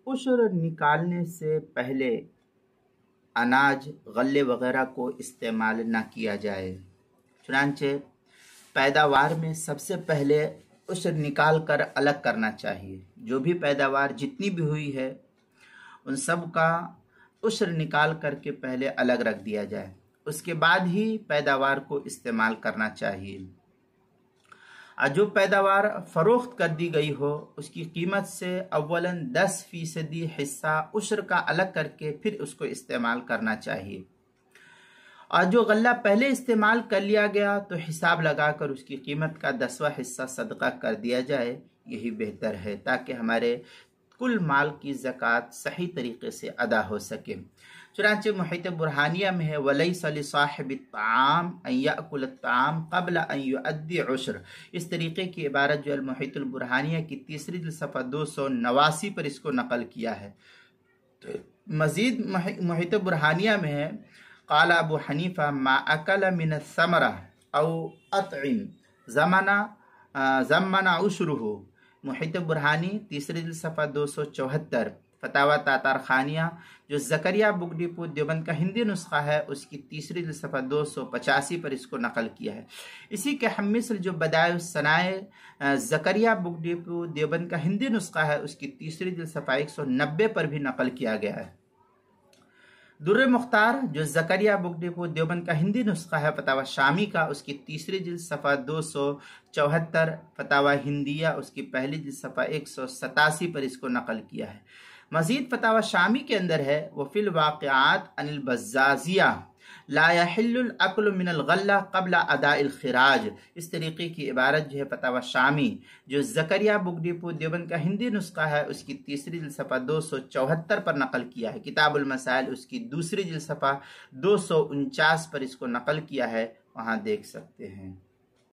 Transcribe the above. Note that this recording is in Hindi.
उश्र निकालने से पहले अनाज गल्ले वगैरह को इस्तेमाल ना किया जाए। चुनांचे पैदावार में सबसे पहले उश्र निकाल कर अलग करना चाहिए। जो भी पैदावार जितनी भी हुई है उन सब का उश्र निकाल करके पहले अलग रख दिया जाए, उसके बाद ही पैदावार को इस्तेमाल करना चाहिए। और जो पैदावार फरोख्त कर दी गई हो उसकी कीमत से अव्वलन 10% हिस्सा उश्र का अलग करके फिर उसको इस्तेमाल करना चाहिए। और जो गल्ला पहले इस्तेमाल कर लिया गया तो हिसाब लगाकर उसकी कीमत का 10वां हिस्सा सदका कर दिया जाए, यही बेहतर है ताकि हमारे कुल माल की ज़कात सही तरीके से अदा हो सके। चुनांचे मुहित बुरहानिया में है वलैसा लिसाहिबि ताम अन याकुल ताम क़ब्ल अन युअद्दी उश्र। इस तरीके की इबारत जो मुहितुल बुरहानिया की तीसरी जिल्द सफ़ा 289 पर इसको नकल किया है। मजीद मुहित बुरहानिया में है क़ाला अबू हनीफा मा अकल मिन समरा औ अतइम ज़मना उश्रुहु। मुहित बुरहानी तीसरी जिल्द सफ़ा 274, फतावा तातार खानिया जो ज़करिया बुक डिपो देवबंद का हिंदी नुस्खा है उसकी तीसरी जिल्द सफ़ा 285 पर इसको नकल किया है। इसी के हम मिस्र जो बदाए सनाए ज़करिया बुक डिपो देवबंद का हिंदी नुस्खा है उसकी तीसरी जिल्द सफ़ा 190 पर भी नकल किया गया है। दुर्र मुख्तार जो ज़करिया बुक डिपो देवबंद का हिंदी नुस्खा है फतावा शामी का उसकी तीसरी जिल्द सफ़ा 274, फतावा हिंदिया उसकी पहली जिल्द सफ़ा 187 पर इसको नकल किया है। मजीद फतावा शामी के अंदर है वफिल वाक़िआत अनिल बज़्ज़ाज़िया ला यहिल्लुल अक्लु मिनल गल्ला क़ब्ला अदाइल खिराज। इस तरीके की इबारत जो है फतावा शामी जो ज़करिया बुक डिपो देवबंद का हिंदी नुस्खा है उसकी तीसरी जिल्द सफ़ा 274 पर नकल किया है। किताबुल मसाइल उसकी दूसरी जिल्द सफ़ा 249 पर इसको नकल किया है, वहाँ देख सकते हैं।